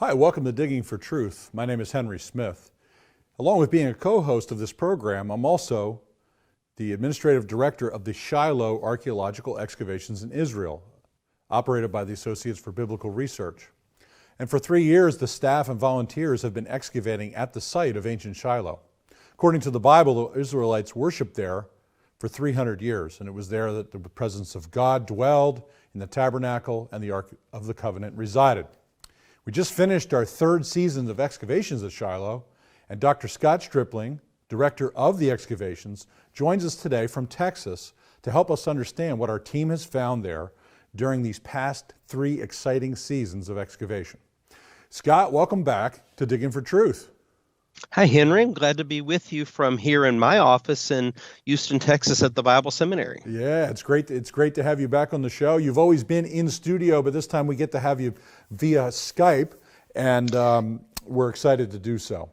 Hi, welcome to Digging for Truth. My name is Henry Smith. Along with being a co-host of this program, I'm also the administrative director of the Shiloh Archaeological Excavations in Israel, operated by the Associates for Biblical Research. And for 3 years, the staff and volunteers have been excavating at the site of ancient Shiloh. According to the Bible, the Israelites worshiped there for 300 years, and it was there that the presence of God dwelled, in the tabernacle, and the Ark of the Covenant resided. We just finished our third season of excavations at Shiloh, and Dr. Scott Stripling, director of the excavations, joins us today from Texas to help us understand what our team has found there during these past 3 exciting seasons of excavation. Scott, welcome back to Digging for Truth. Hi, Henry. I'm glad to be with you from here in my office in Houston, Texas at the Bible Seminary. Yeah, it's great to have you back on the show. You've always been in studio, but this time we get to have you via Skype, and we're excited to do so.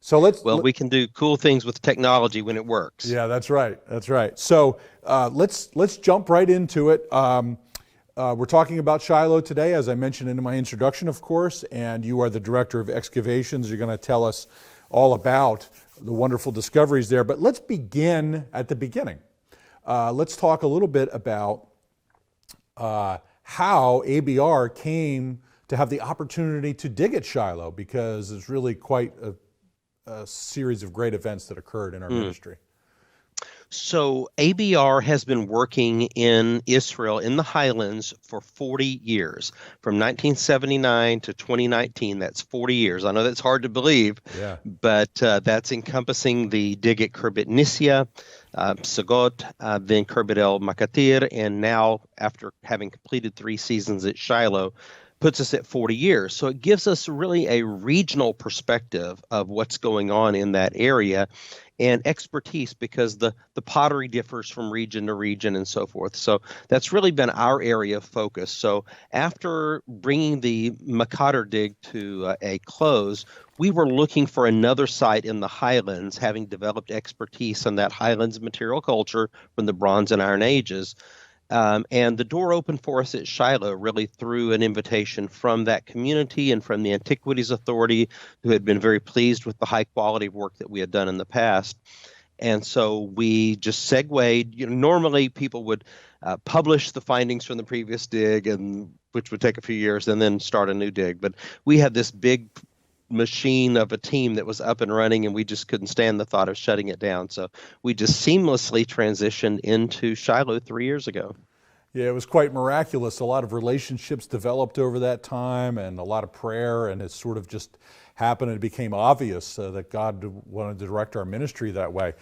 So we can do cool things with technology when it works. Yeah, that's right. That's right. So let's jump right into it. We're talking about Shiloh today, as I mentioned in my introduction, of course, and you are the director of excavations. You're going to tell us all about the wonderful discoveries there. But let's begin at the beginning. Let's talk a little bit about how ABR came to have the opportunity to dig at Shiloh, because it's really quite a series of great events that occurred in our ministry. So ABR has been working in Israel in the Highlands for 40 years, from 1979 to 2019. That's 40 years. I know that's hard to believe, but that's encompassing the dig at Khirbet Nisya, Sagot, then Khirbet El Makatir, and now, after having completed 3 seasons at Shiloh, puts us at 40 years. So it gives us really a regional perspective of what's going on in that area, and expertise, because the pottery differs from region to region and so forth. So that's really been our area of focus. So after bringing the Makatir dig to a close, we were looking for another site in the Highlands, having developed expertise on that Highlands material culture from the Bronze and Iron Ages. And the door opened for us at Shiloh really through an invitation from that community and from the Antiquities Authority, who had been very pleased with the high quality of work that we had done in the past. And so we just segued. Normally people would publish the findings from the previous dig, and which would take a few years, and then start a new dig. But we had this big machine of a team that was up and running, and we just couldn't stand the thought of shutting it down. So we just seamlessly transitioned into Shiloh 3 years ago. Yeah, it was quite miraculous. A lot of relationships developed over that time, and a lot of prayer, and it sort of just happened, and it became obvious that God wanted to direct our ministry that way.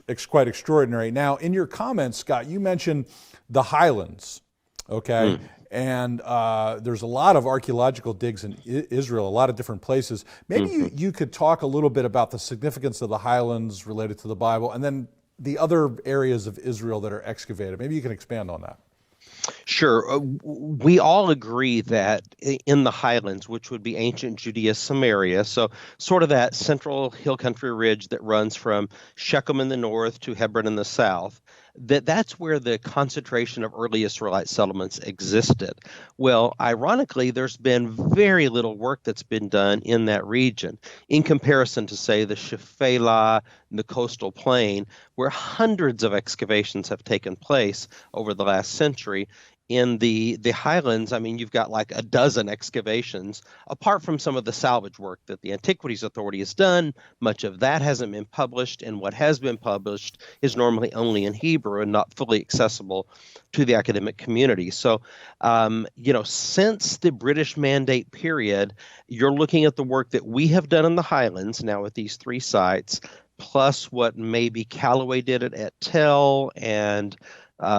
It's quite extraordinary. Now, in your comments, Scott, you mentioned the Highlands, okay? And there's a lot of archaeological digs in Israel, a lot of different places. Maybe you could talk a little bit about the significance of the Highlands related to the Bible, and then the other areas of Israel that are excavated. Maybe you can expand on that. Sure. We all agree that in the Highlands, which would be ancient Judea, Samaria, so sort of that central hill country ridge that runs from Shechem in the north to Hebron in the south, that's where the concentration of early Israelite settlements existed. Well, ironically, there's been very little work that's been done in that region in comparison to, say, the Shephelah, the coastal plain, where hundreds of excavations have taken place over the last century. In the Highlands, I mean, you've got like a dozen excavations, apart from some of the salvage work that the Antiquities Authority has done. Much of that hasn't been published, and what has been published is normally only in Hebrew and not fully accessible to the academic community. So, since the British Mandate period, you're looking at the work that we have done in the Highlands now with these 3 sites, plus what maybe Callaway did at Tell, and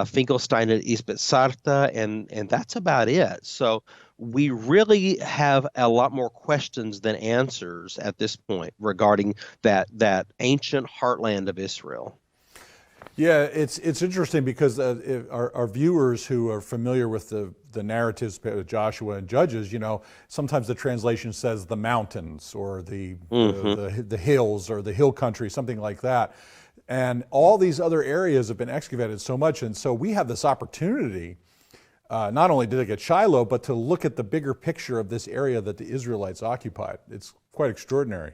Finkelstein at East Sarta, and that's about it. So we really have a lot more questions than answers at this point regarding that ancient heartland of Israel. Yeah, it's interesting because our viewers who are familiar with the narratives of Joshua and Judges, sometimes the translation says the mountains or the hills or the hill country, something like that. And all these other areas have been excavated so much, and so we have this opportunity not only did they get Shiloh, but to look at the bigger picture of this area that the Israelites occupied. It's quite extraordinary.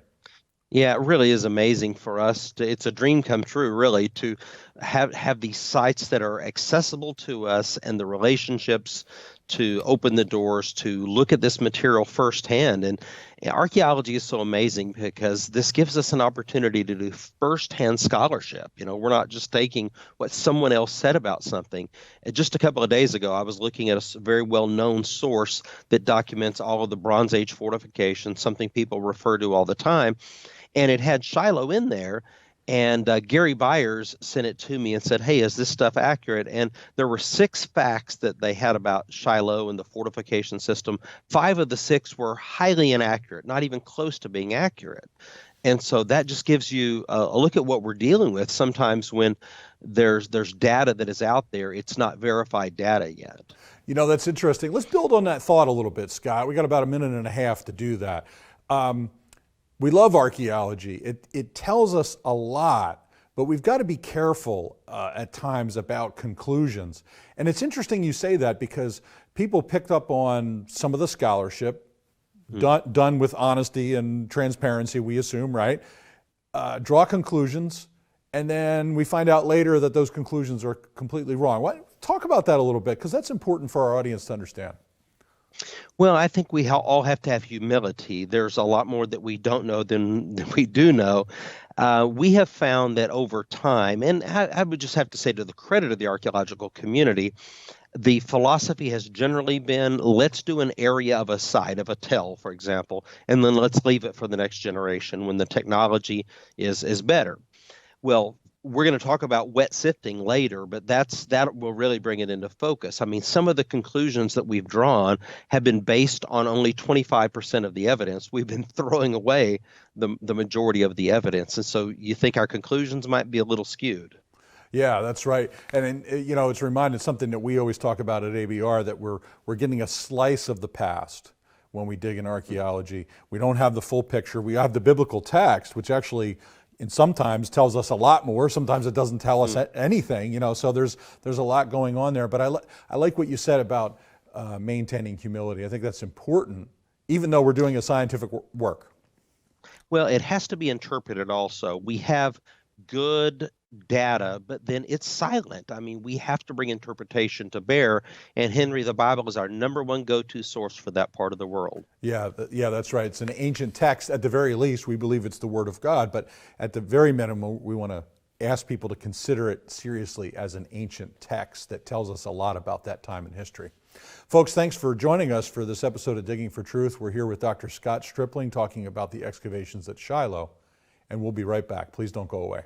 Yeah, it really is amazing for us. It's a dream come true, really, to have these sites that are accessible to us and the relationships to open the doors to look at this material firsthand. And archaeology is so amazing because this gives us an opportunity to do firsthand scholarship. We're not just taking what someone else said about something. Just a couple of days ago, I was looking at a very well-known source that documents all of the Bronze Age fortifications, something people refer to all the time. And it had Shiloh in there. And Gary Byers sent it to me and said, hey, is this stuff accurate? And there were 6 facts that they had about Shiloh and the fortification system. 5 of the 6 were highly inaccurate, not even close to being accurate. And so that just gives you a look at what we're dealing with. Sometimes when there's data that is out there, it's not verified data yet. That's interesting. Let's build on that thought a little bit, Scott. We got about a minute and a half to do that. We love archaeology. It tells us a lot, but we've got to be careful at times about conclusions. And it's interesting you say that because people picked up on some of the scholarship done with honesty and transparency, we assume, right? Draw conclusions, and then we find out later that those conclusions are completely wrong. Talk about that a little bit, because that's important for our audience to understand. Well, I think we all have to have humility. There's a lot more that we don't know than we do know. We have found that over time, and I would just have to say to the credit of the archaeological community, the philosophy has generally been, let's do an area of a site, of a tell, for example, and then let's leave it for the next generation when the technology is better. Well, we're going to talk about wet sifting later, but that will really bring it into focus. I mean, some of the conclusions that we've drawn have been based on only 25% of the evidence. We've been throwing away the majority of the evidence. And so you think our conclusions might be a little skewed. Yeah, that's right. And it's reminded something that we always talk about at ABR, that we're getting a slice of the past when we dig in archaeology. We don't have the full picture. We have the biblical text, which actually and sometimes tells us a lot more. Sometimes it doesn't tell us anything, so there's a lot going on there. But I like what you said about maintaining humility. I think that's important, even though we're doing a scientific work. Well, it has to be interpreted also. We have good data, but then it's silent. I mean, we have to bring interpretation to bear. And Henry, the Bible is our number one go-to source for that part of the world. Yeah, that's right. It's an ancient text. At the very least, we believe it's the Word of God, but at the very minimum, we want to ask people to consider it seriously as an ancient text that tells us a lot about that time in history. Folks, thanks for joining us for this episode of Digging for Truth. We're here with Dr. Scott Stripling talking about the excavations at Shiloh, and we'll be right back. Please don't go away.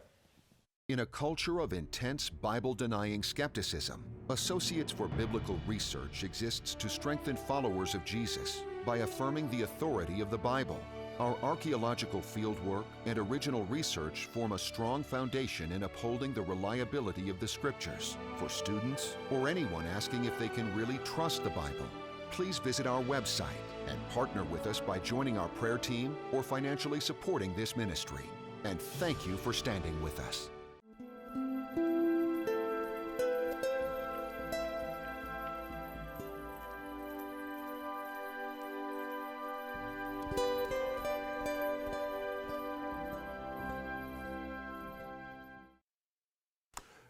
In a culture of intense Bible-denying skepticism, Associates for Biblical Research exists to strengthen followers of Jesus by affirming the authority of the Bible. Our archaeological fieldwork and original research form a strong foundation in upholding the reliability of the Scriptures. For students or anyone asking if they can really trust the Bible, please visit our website and partner with us by joining our prayer team or financially supporting this ministry. And thank you for standing with us.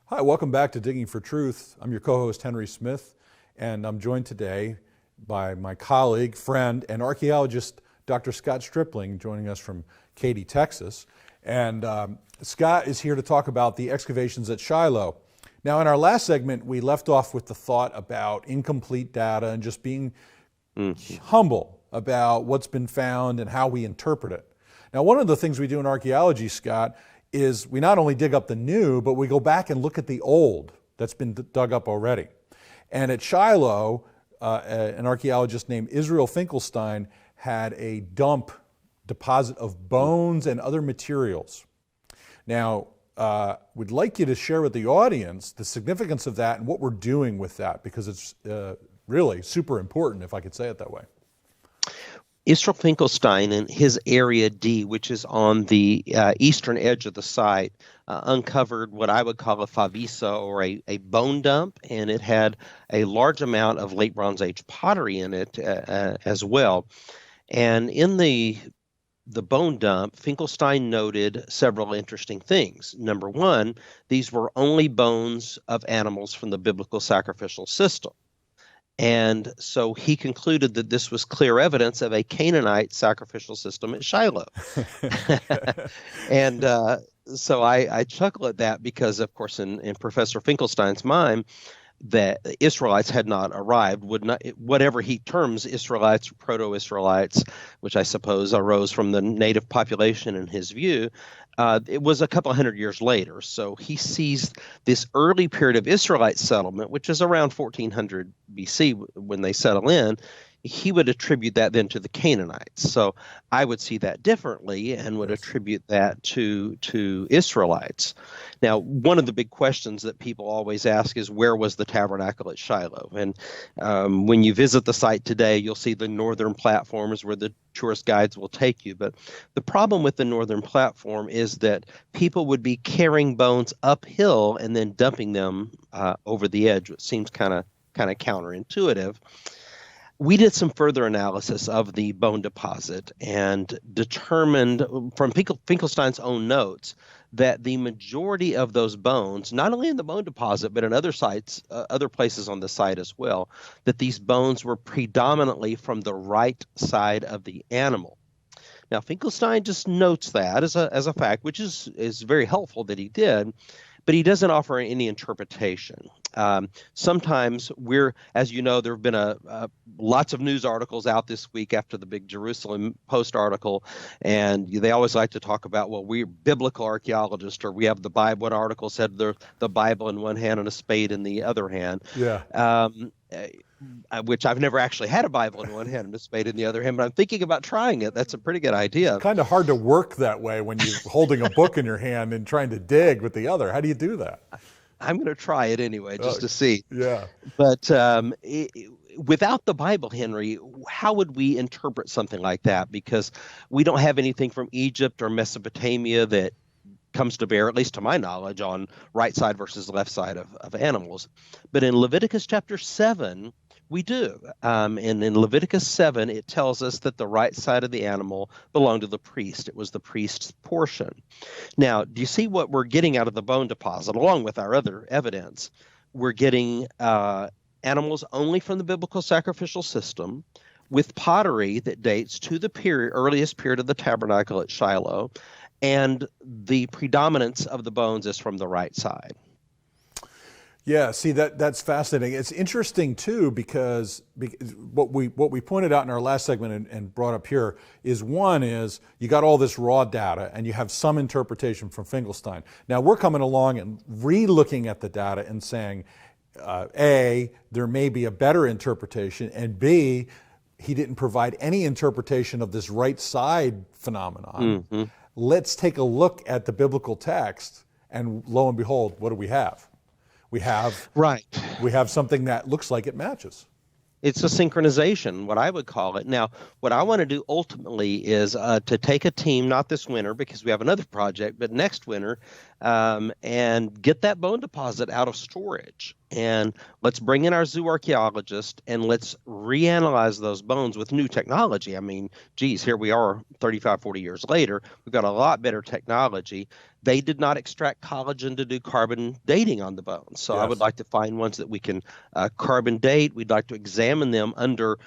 Hi, welcome back to Digging for Truth. I'm your co-host, Henry Smith, and I'm joined today by my colleague, friend, and archaeologist, Dr. Scott Stripling, joining us from Katy, Texas. And Scott is here to talk about the excavations at Shiloh. Now, in our last segment, we left off with the thought about incomplete data and just being humble about what's been found and how we interpret it. Now, one of the things we do in archaeology, Scott, is we not only dig up the new, but we go back and look at the old that's been dug up already. And at Shiloh, an archaeologist named Israel Finkelstein had a deposit of bones and other materials. Now, we'd like you to share with the audience the significance of that and what we're doing with that, because it's really super important, if I could say it that way. Israel Finkelstein in his Area D, which is on the eastern edge of the site, uncovered what I would call a favisa, or a bone dump, and it had a large amount of late Bronze Age pottery in it as well. And in the bone dump, Finkelstein noted several interesting things. Number one, these were only bones of animals from the biblical sacrificial system. And so he concluded that this was clear evidence of a Canaanite sacrificial system at Shiloh. And so I chuckle at that because, of course, in Professor Finkelstein's mind, that Israelites had not arrived, whatever he terms Israelites or proto-Israelites, which I suppose arose from the native population in his view, it was a couple hundred years later. So he sees this early period of Israelite settlement, which is around 1400 BC when they settle in. He would attribute that then to the Canaanites. So I would see that differently and would attribute that to Israelites. Now, one of the big questions that people always ask is, where was the tabernacle at Shiloh? And when you visit the site today, you'll see the northern platforms where the tourist guides will take you. But the problem with the northern platform is that people would be carrying bones uphill and then dumping them over the edge, which seems kind of counterintuitive. We did some further analysis of the bone deposit and determined from Finkelstein's own notes that the majority of those bones, not only in the bone deposit, but in other sites, other places on the site as well, that these bones were predominantly from the right side of the animal. Now, Finkelstein just notes that as a fact, which is very helpful that he did, but he doesn't offer any interpretation. Sometimes as you know, there have been lots of news articles out this week after the big Jerusalem Post article, and they always like to talk about, well, we're biblical archaeologists, or we have the Bible. One article said the Bible in one hand and a spade in the other hand. Yeah. Which I've never actually had a Bible in one hand and a spade in the other hand, but I'm thinking about trying it. That's a pretty good idea. It's kind of hard to work that way when you're holding a book in your hand and trying to dig with the other. How do you do that? I'm going to try it anyway, just to see. Yeah. But without the Bible, Henry, how would we interpret something like that? Because we don't have anything from Egypt or Mesopotamia that comes to bear, at least to my knowledge, on right side versus left side of animals. But in Leviticus chapter 7, we do. And in Leviticus 7, it tells us that the right side of the animal belonged to the priest. It was the priest's portion. Now, do you see what we're getting out of the bone deposit, along with our other evidence? We're getting animals only from the biblical sacrificial system, with pottery that dates to the earliest period of the tabernacle at Shiloh, and the predominance of the bones is from the right side. Yeah, see, that's fascinating. It's interesting too, because what we pointed out in our last segment and brought up here is, one is you got all this raw data and you have some interpretation from Finkelstein. Now we're coming along and re-looking at the data and saying, A, there may be a better interpretation, and B, he didn't provide any interpretation of this right side phenomenon. Mm-hmm. Let's take a look at the biblical text, and lo and behold, what do we have? We have something that looks like it matches. It's a synchronization, what I would call it. Now, what I want to do ultimately is to take a team, not this winter because we have another project, but next winter, and get that bone deposit out of storage. And let's bring in our zoo archaeologist and let's reanalyze those bones with new technology. I mean, geez, here we are 35, 40 years later. We've got a lot better technology. They did not extract collagen to do carbon dating on the bones. So yes. I would like to find ones that we can carbon date. We'd like to examine them under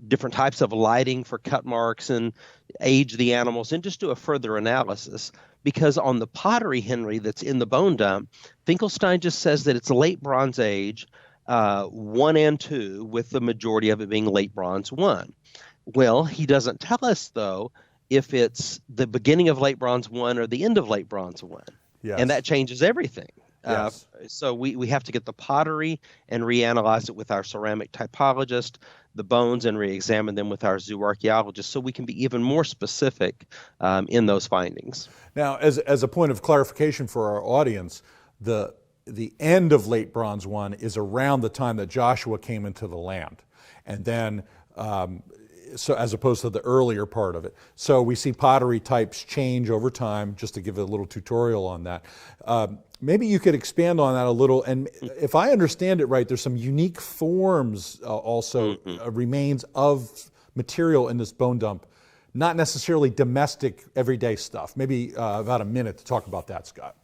different types of lighting for cut marks and age the animals, and just do a further analysis. Because on the pottery, Henry, that's in the bone dump, Finkelstein just says that it's late Bronze Age 1 and 2, with the majority of it being late Bronze 1. Well, he doesn't tell us, though, if it's the beginning of late Bronze 1 or the end of late Bronze 1. Yes. And that changes everything. Yes. So we have to get the pottery and reanalyze it with our ceramic typologist, the bones, and reexamine them with our zoo archaeologist, so we can be even more specific in those findings. Now, as a point of clarification for our audience, the end of late Bronze 1 is around the time that Joshua came into the land. And then so as opposed to the earlier part of it. So we see pottery types change over time, just to give a little tutorial on that. Maybe you could expand on that a little. And if I understand it right, there's some unique forms also remains of material in this bone dump, not necessarily domestic everyday stuff. Maybe about a minute to talk about that, Scott.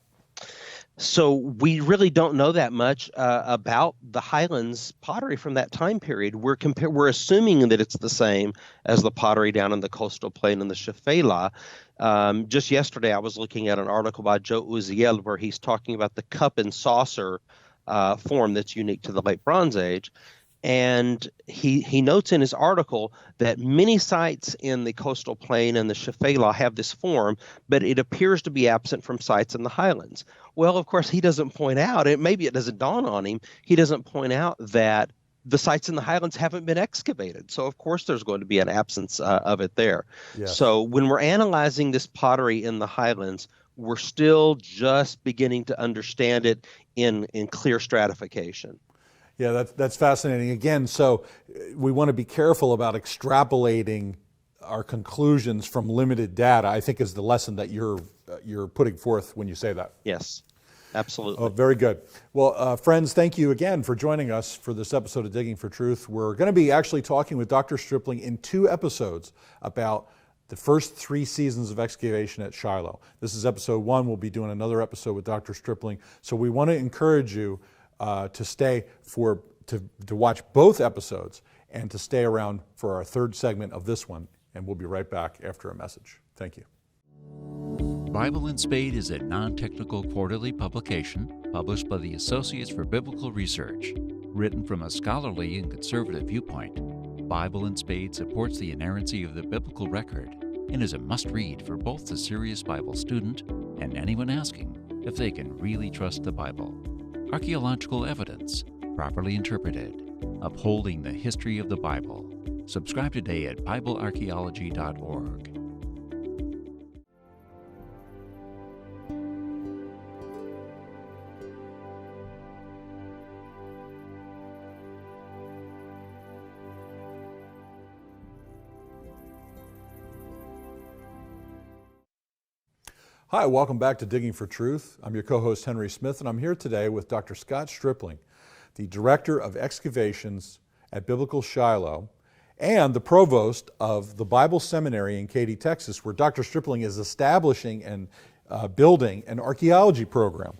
So we really don't know that much about the Highlands pottery from that time period. We're assuming that it's the same as the pottery down in the coastal plain in the Shiloh. Just yesterday, I was looking at an article by Joe Uziel where he's talking about the cup and saucer form that's unique to the Late Bronze Age. And he notes in his article that many sites in the coastal plain and the Shiloh have this form, but it appears to be absent from sites in the Highlands. Well, of course, he doesn't point out, and maybe it doesn't dawn on him, he doesn't point out that the sites in the Highlands haven't been excavated. So, of course, there's going to be an absence of it there. Yes. So when we're analyzing this pottery in the Highlands, we're still just beginning to understand it in clear stratification. Yeah, that's fascinating. Again, so we want to be careful about extrapolating our conclusions from limited data, I think is the lesson that you're putting forth when you say that. Yes, absolutely. Oh, very good. Well, friends, thank you again for joining us for this episode of Digging for Truth. We're going to be actually talking with Dr. Stripling in 2 episodes about the first 3 seasons of excavation at Shiloh. This is episode 1. We'll be doing another episode with Dr. Stripling. So we want to encourage you to stay to watch both episodes and to stay around for our 3rd segment of this one. And we'll be right back after a message. Thank you. Bible and Spade is a non-technical quarterly publication published by the Associates for Biblical Research. Written from a scholarly and conservative viewpoint, Bible and Spade supports the inerrancy of the biblical record and is a must-read for both the serious Bible student and anyone asking if they can really trust the Bible. Archaeological evidence, properly interpreted, upholding the history of the Bible. Subscribe today at BibleArchaeology.org. Hi, welcome back to Digging for Truth. I'm your co-host Henry Smith, and I'm here today with Dr. Scott Stripling, the Director of Excavations at Biblical Shiloh and the Provost of the Bible Seminary in Katy, Texas, where Dr. Stripling is establishing and building an archaeology program.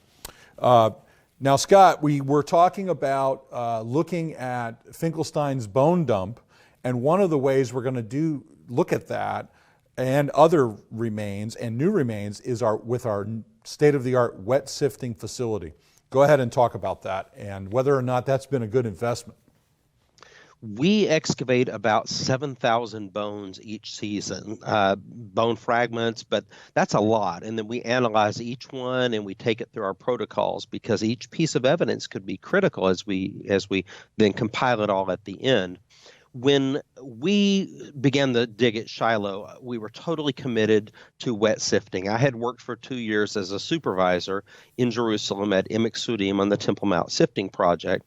Now, Scott, we were talking about looking at Finkelstein's bone dump, and one of the ways we're going to look at that and other remains and new remains is with our state-of-the-art wet sifting facility. Go ahead and talk about that and whether or not that's been a good investment. We excavate about 7,000 bones each season, bone fragments, but that's a lot. And then we analyze each one and we take it through our protocols because each piece of evidence could be critical as we then compile it all at the end. When we began the dig at Shiloh, we were totally committed to wet sifting. I had worked for 2 years as a supervisor in Jerusalem at Emek Sudim on the Temple Mount sifting project.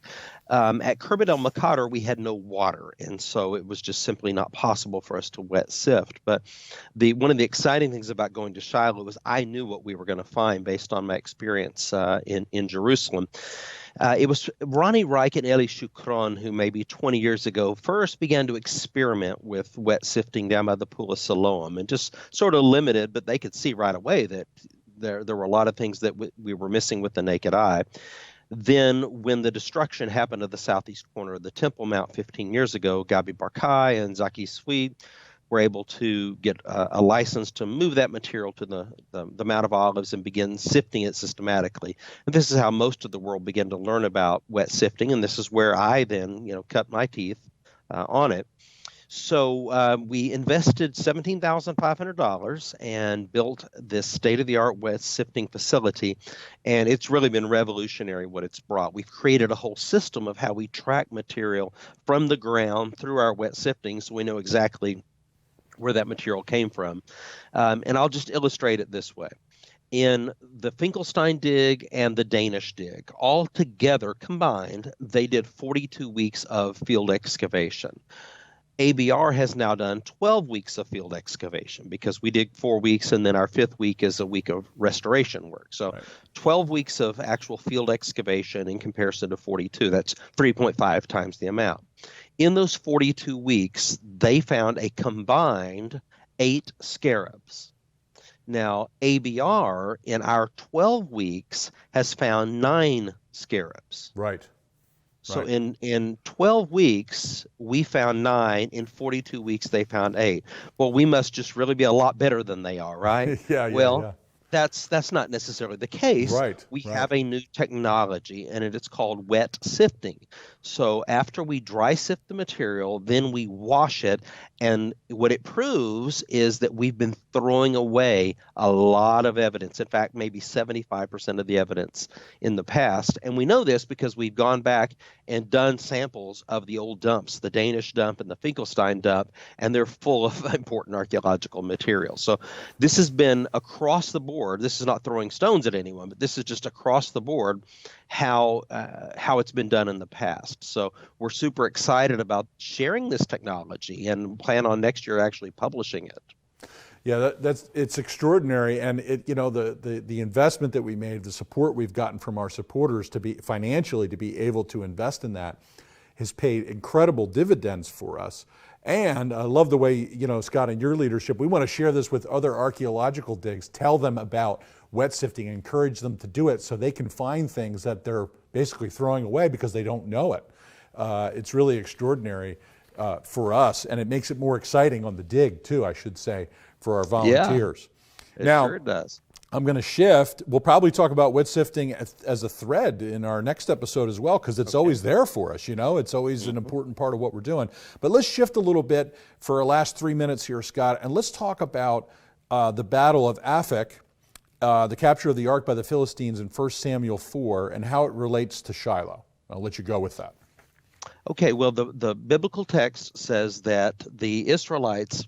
At Khirbet el-Makadar, we had no water, and so it was just simply not possible for us to wet sift. But one of the exciting things about going to Shiloh was I knew what we were going to find based on my experience in Jerusalem. It was Ronnie Reich and Eli Shukron who maybe 20 years ago first began to experiment with wet sifting down by the Pool of Siloam, and just sort of limited, but they could see right away that there were a lot of things that we were missing with the naked eye. Then when the destruction happened of the southeast corner of the Temple Mount 15 years ago, Gabi Barkai and Zaki Sweet were able to get a license to move that material to the Mount of Olives and begin sifting it systematically. And this is how most of the world began to learn about wet sifting, and this is where I then cut my teeth on it. So we invested $17,500 and built this state-of-the-art wet sifting facility, and it's really been revolutionary what it's brought. We've created a whole system of how we track material from the ground through our wet sifting so we know exactly where that material came from. And I'll just illustrate it this way. In the Finkelstein dig and the Danish dig, all together combined, they did 42 weeks of field excavation. ABR has now done 12 weeks of field excavation because we did 4 weeks and then our 5th week is a week of restoration work. So Right. 12 weeks of actual field excavation in comparison to 42. That's 3.5 times the amount. In those 42 weeks, they found a combined 8 scarabs. Now, ABR in our 12 weeks has found 9 scarabs. Right. So Right. in 12 weeks, we found 9. In 42 weeks, they found 8. Well, we must just really be a lot better than they are, right? Yeah, Well, yeah. that's not necessarily the case. Right. We Right. have a new technology, and it's called wet sifting. So after we dry sift the material, then we wash it, and what it proves is that we've been throwing away a lot of evidence. In fact, maybe 75% of the evidence in the past. And we know this because we've gone back and done samples of the old dumps, the Danish dump and the Finkelstein dump, and they're full of important archaeological material. So this has been across the board. This is not throwing stones at anyone, but this is just across the board how it's been done in the past. So we're super excited about sharing this technology and plan on next year actually publishing it. Yeah, it's extraordinary, and the investment that we made, the support we've gotten from our supporters to be financially to be able to invest in that, has paid incredible dividends for us. And I love the way, Scott, in your leadership, we want to share this with other archaeological digs, tell them about wet sifting, encourage them to do it so they can find things that they're basically throwing away because they don't know it. It's really extraordinary for us, and it makes it more exciting on the dig too, I should say, for our volunteers. It Now, sure does. I'm going to shift. We'll probably talk about wet sifting as a thread in our next episode as well, because it's always there for us. It's always an important part of what we're doing. But let's shift a little bit for our last 3 minutes here, Scott, and let's talk about the Battle of Aphek, the capture of the ark by the Philistines in 1 Samuel 4, and how it relates to Shiloh. I'll let you go with that. Okay, well, the biblical text says that the Israelites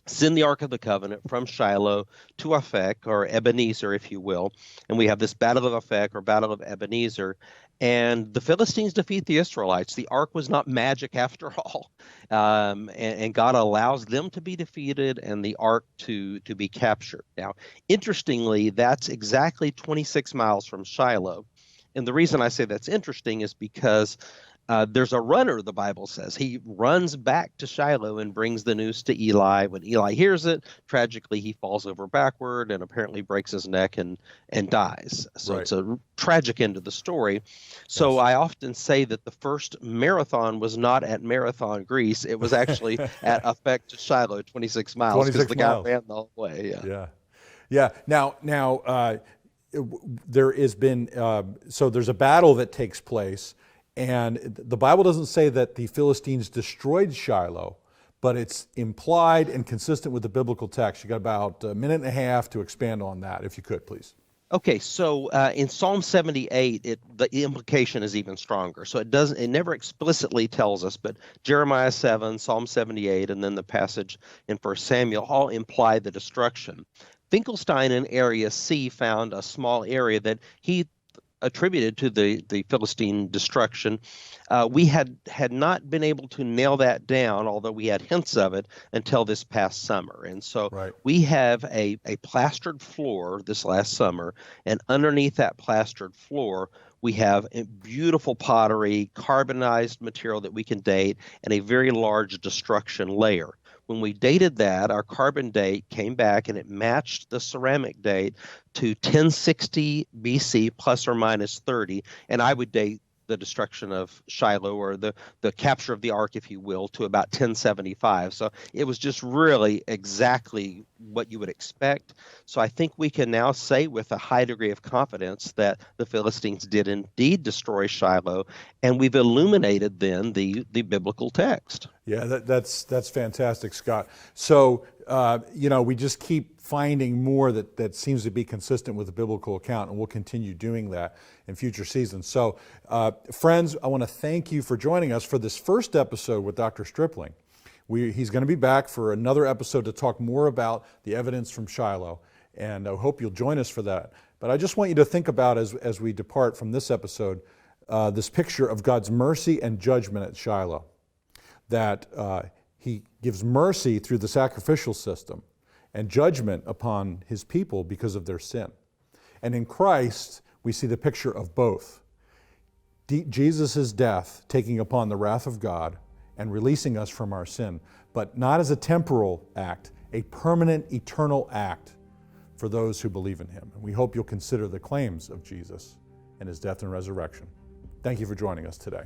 send the Ark of the Covenant from Shiloh to Aphek, or Ebenezer, if you will. And we have this Battle of Aphek, or Battle of Ebenezer. And the Philistines defeat the Israelites. The Ark was not magic after all. And God allows them to be defeated and the Ark to be captured. Now, interestingly, that's exactly 26 miles from Shiloh. And the reason I say that's interesting is because there's a runner, the Bible says. He runs back to Shiloh and brings the news to Eli. When Eli hears it, tragically, he falls over backward and apparently breaks his neck and dies. So Right. It's a tragic end of the story. So Yes. I often say that the first marathon was not at Marathon, Greece. It was actually at Aphek to Shiloh, 26 miles, because 26 the guy miles. ran the whole way. Yeah. Yeah. Now, there has been, so there's a battle that takes place, and the Bible doesn't say that the Philistines destroyed Shiloh, but it's implied and consistent with the biblical text. You got about a minute and a half to expand on that, if you could, please. Okay, so in Psalm 78, the implication is even stronger. So it never explicitly tells us, but Jeremiah 7, Psalm 78, and then the passage in 1 Samuel all imply the destruction. Finkelstein in Area C found a small area that he attributed to the Philistine destruction. We had not been able to nail that down, although we had hints of it, until this past summer. And so Right. we have a plastered floor this last summer, and underneath that plastered floor, we have a beautiful pottery, carbonized material that we can date, and a very large destruction layer. When we dated that, our carbon date came back and it matched the ceramic date to 1060 BC plus or minus 30. And I would date the destruction of Shiloh, or the capture of the ark, if you will, to about 1075. So it was just really exactly what you would expect. So I think we can now say with a high degree of confidence that the Philistines did indeed destroy Shiloh, and we've illuminated then the biblical text. Yeah, that's fantastic, Scott. So, we just keep finding more that seems to be consistent with the biblical account, and we'll continue doing that in future seasons. So, friends, I want to thank you for joining us for this first episode with Dr. Stripling. He's going to be back for another episode to talk more about the evidence from Shiloh, and I hope you'll join us for that. But I just want you to think about, as we depart from this episode, this picture of God's mercy and judgment at Shiloh. That gives mercy through the sacrificial system, and judgment upon his people because of their sin. And in Christ, we see the picture of both. Jesus' death taking upon the wrath of God and releasing us from our sin, but not as a temporal act, a permanent, eternal act for those who believe in him. And we hope you'll consider the claims of Jesus and his death and resurrection. Thank you for joining us today.